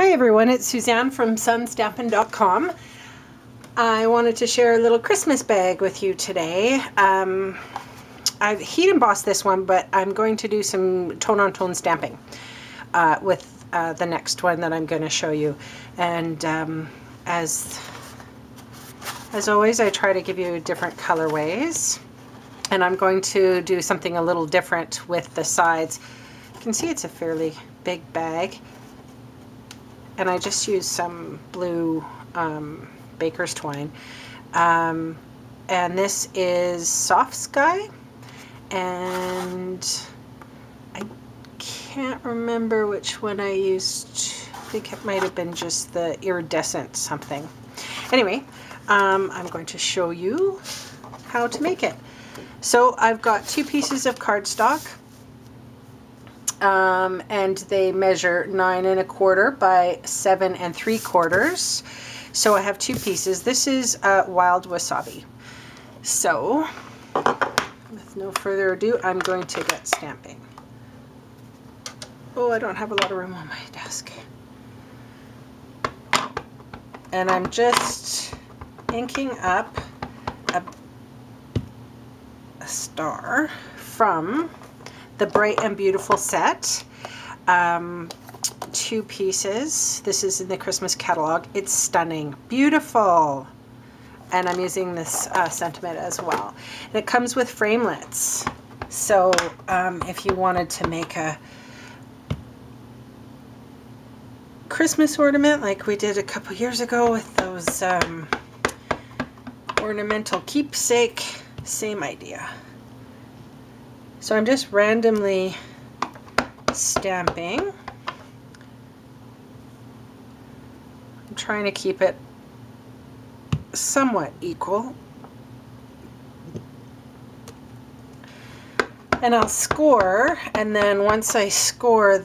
Hi everyone, it's Suzanne from Stampin.com. I wanted to share a little Christmas bag with you today. I've heat embossed this one, but I'm going to do some tone-on-tone stamping with the next one that I'm going to show you. And as always, I try to give you different colorways. And I'm going to do something a little different with the sides. You can see it's a fairly big bag. And I just used some blue baker's twine. And this is Soft Sky. And I can't remember which one I used. I think it might have been just the iridescent something. Anyway, I'm going to show you how to make it. So I've got 2 pieces of cardstock. And they measure 9 1/4 by 7 3/4. So I have 2 pieces. This is wild wasabi. So with no further ado, I'm going to get stamping. Oh, I don't have a lot of room on my desk. And I'm just inking up a star from the Bright and Beautiful set. 2 pieces. This is in the Christmas catalog. It's stunning. Beautiful. And I'm using this sentiment as well. And it comes with framelits. So if you wanted to make a Christmas ornament like we did a couple years ago with those ornamental keepsake, same idea. So I'm just randomly stamping. I'm trying to keep it somewhat equal. And I'll score, and then once I score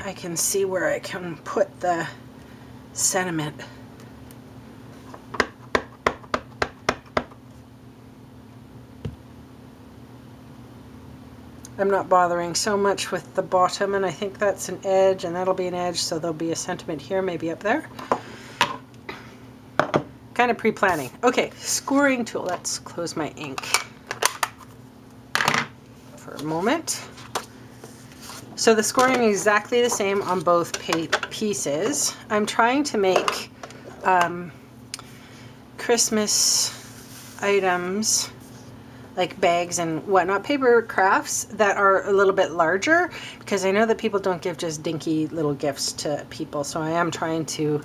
I can see where I can put the sentiment. I'm not bothering so much with the bottom, and I think that's an edge, and that'll be an edge, so there'll be a sentiment here, maybe up there. Kind of pre-planning. Okay, scoring tool. Let's close my ink for a moment. So the scoring is exactly the same on both pieces. I'm trying to make Christmas items like bags and whatnot, paper crafts that are a little bit larger, because I know that people don't give just dinky little gifts to people, so I am trying to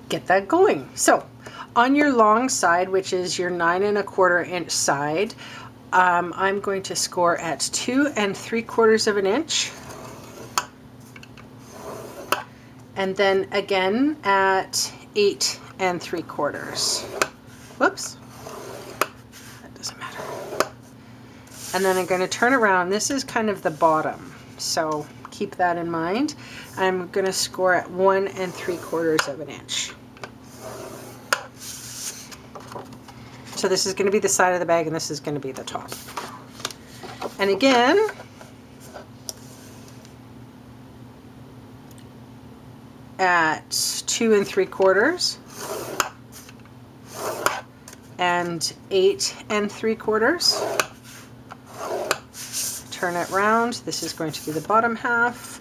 get that going. So on your long side, which is your 9 1/4 inch side, I'm going to score at 2 3/4 inch, and then again at 8 3/4. Whoops. And then I'm going to turn around. This is kind of the bottom, so keep that in mind. I'm going to score at 1 3/4 inch. So this is going to be the side of the bag, and this is going to be the top. And again, at 2 3/4 and 8 3/4. Turn it round. This is going to be the bottom half,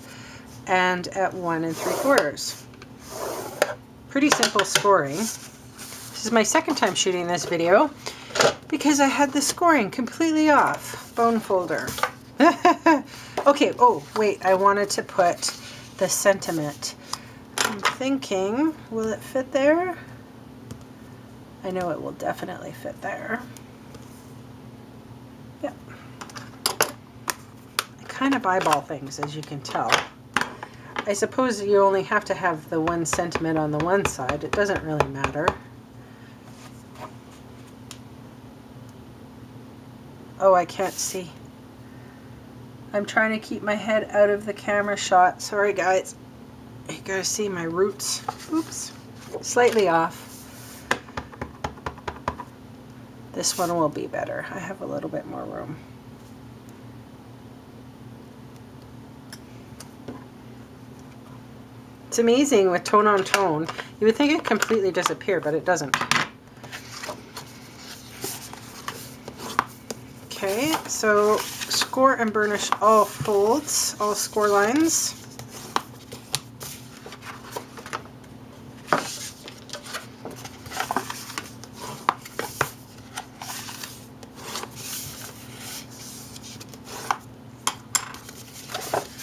and at 1 3/4. Pretty simple scoring. This is my second time shooting this video because I had the scoring completely off. Bone folder. Okay, oh wait, I wanted to put the sentiment. I'm thinking, will it fit there? I know it will definitely fit there. Yep. Kind of eyeball things, as you can tell. I suppose you only have to have the one sentiment on the one side. It doesn't really matter. Oh, I can't see. I'm trying to keep my head out of the camera shot. Sorry guys. You guys see my roots. Oops. Slightly off. This one will be better. I have a little bit more room. It's amazing with tone on tone. You would think it completely disappeared, but it doesn't. Okay, so score and burnish all folds, all score lines.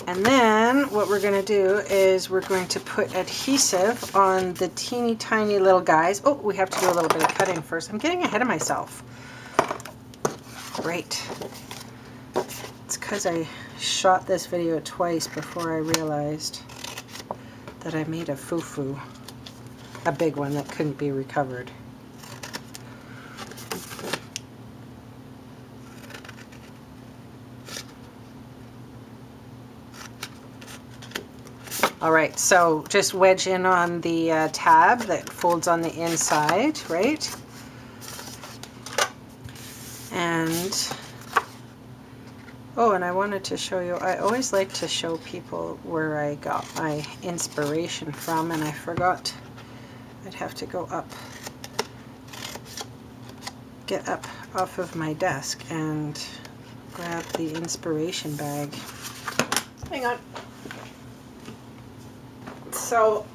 And then what we're going to do is we're going to put adhesive on the teeny tiny little guys. Oh, we have to do a little bit of cutting first. I'm getting ahead of myself. Great. It's because I shot this video twice before I realized that I made a foo-foo. A big one that couldn't be recovered. Alright, so just wedge in on the tab that folds on the inside, right? And, oh, and I wanted to show you, I always like to show people where I got my inspiration from, and I forgot I'd have to go up, get up off of my desk and grab the inspiration bag. Hang on. So,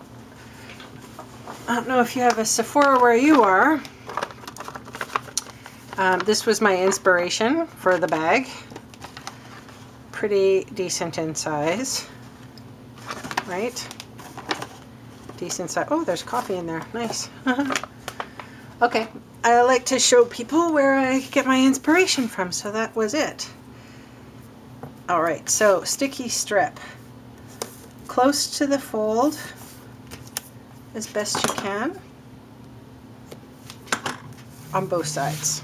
I don't know if you have a Sephora where you are. This was my inspiration for the bag. Pretty decent in size, right? Decent size. Oh, there's coffee in there. Nice. Okay, I like to show people where I get my inspiration from, so that was it. All right, so sticky strip. Close to the fold as best you can on both sides.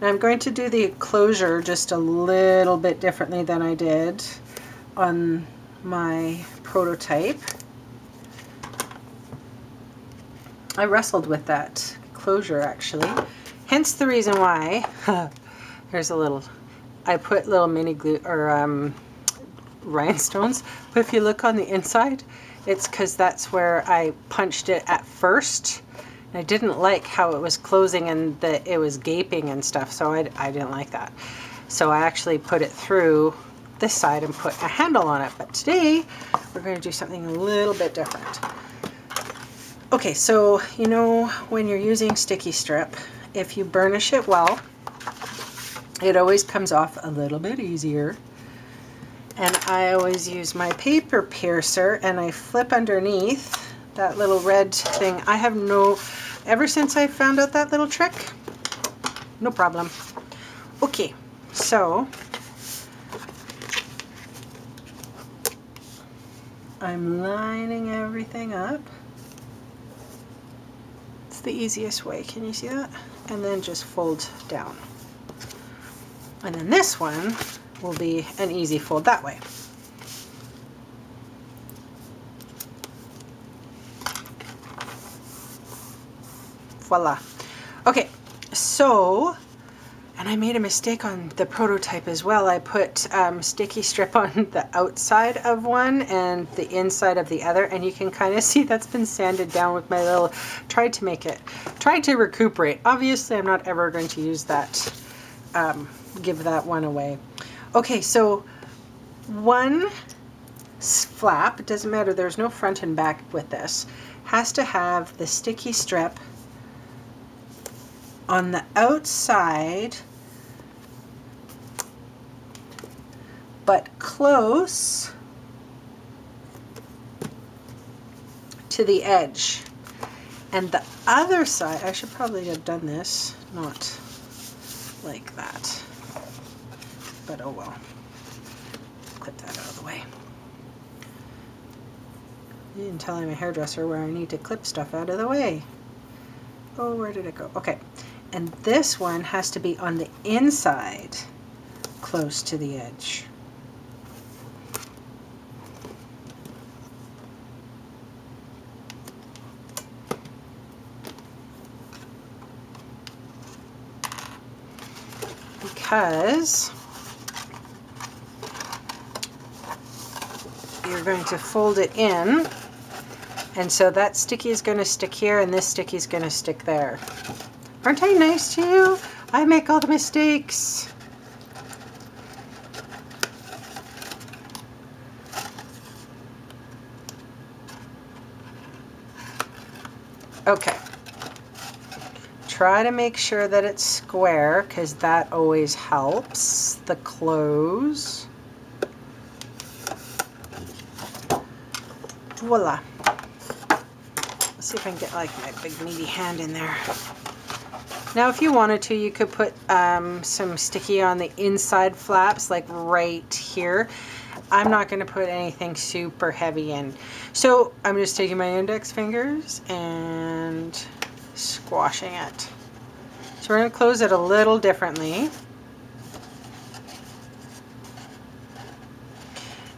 And I'm going to do the closure just a little bit differently than I did on my prototype. I wrestled with that closure actually, hence the reason why here's a little, I put little mini glue or rhinestones, but if you look on the inside, it's because that's where I punched it at first. And I didn't like how it was closing and that it was gaping and stuff, so I didn't like that. So I actually put it through this side and put a handle on it. But today we're going to do something a little bit different. Okay, so you know when you're using sticky strip, if you burnish it well, it always comes off a little bit easier. And I always use my paper piercer and I flip underneath that little red thing. I have ever since I found out that little trick, no problem. Okay, so I'm lining everything up. It's the easiest way, can you see that? And then just fold down. And then this one will be an easy fold that way. Voila. Okay, so, and I made a mistake on the prototype as well. I put sticky strip on the outside of one and the inside of the other, and you can kind of see that's been sanded down with my little, tried to recuperate. Obviously, I'm not ever going to use that, give that one away. Okay, so one flap, it doesn't matter, there's no front and back with this, has to have the sticky strip on the outside, but close to the edge. And the other side, I should probably have done this, not like that. But oh well. Clip that out of the way. You didn't tell my hairdresser where I need to clip stuff out of the way. Oh, where did it go? Okay. And this one has to be on the inside, close to the edge. Because you're going to fold it in. And so that sticky is going to stick here and this sticky is going to stick there. Aren't I nice to you? I make all the mistakes. Okay. Try to make sure that it's square because that always helps the close. Voila. Let's see if I can get like my big meaty hand in there. Now if you wanted to, you could put some sticky on the inside flaps, like right here. I'm not going to put anything super heavy in. So I'm just taking my index fingers and squashing it. So we're going to close it a little differently.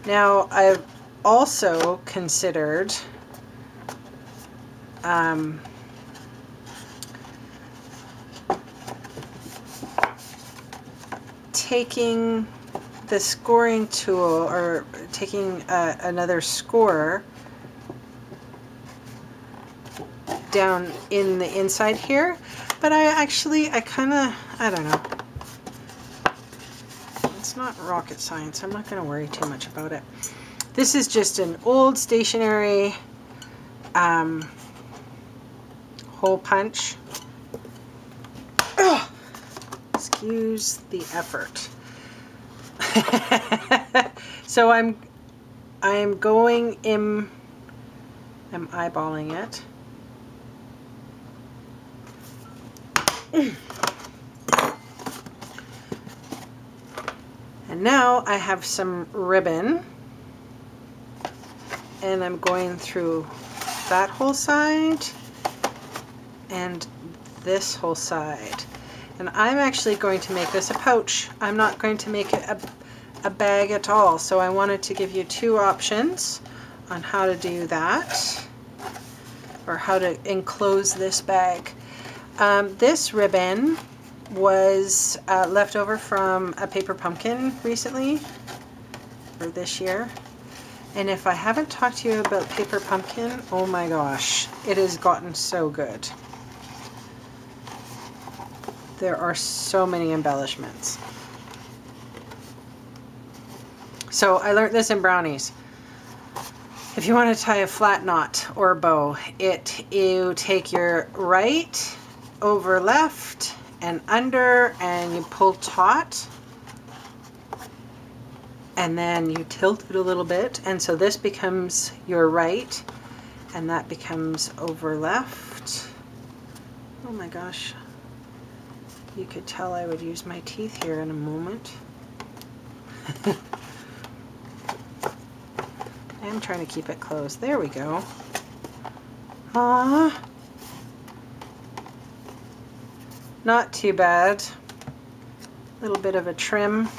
Now I've also considered taking the scoring tool or taking another scorer down in the inside here, but I don't know. It's not rocket science. I'm not going to worry too much about it. This is just an old stationary hole punch. Ugh. Excuse the effort. So I'm going in, I'm eyeballing it. And now I have some ribbon and I'm going through that whole side and this whole side. And I'm actually going to make this a pouch. I'm not going to make it a bag at all. So I wanted to give you two options on how to do that, or how to enclose this bag. This ribbon was left over from a paper pumpkin recently, or this year. And if I haven't talked to you about paper pumpkin, oh my gosh, it has gotten so good. There are so many embellishments. So I learned this in brownies. If you want to tie a flat knot or bow, you take your right over left and under and you pull taut. And then you tilt it a little bit, and so this becomes your right, and that becomes over left. Oh my gosh. You could tell I would use my teeth here in a moment. I'm trying to keep it closed. There we go. Aww. Not too bad. A little bit of a trim.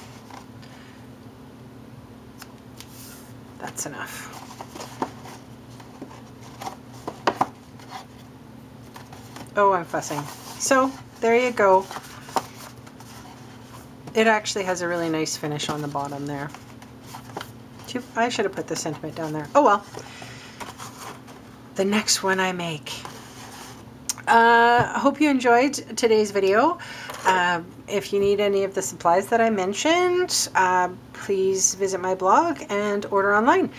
That's enough. Oh, I'm fussing. So, there you go. It actually has a really nice finish on the bottom there. I should have put the sentiment down there. Oh well. The next one I make. Hope you enjoyed today's video. If you need any of the supplies that I mentioned, please visit my blog and order online.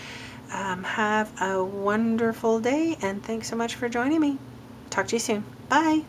Have a wonderful day, and thanks so much for joining me. Talk to you soon. Bye.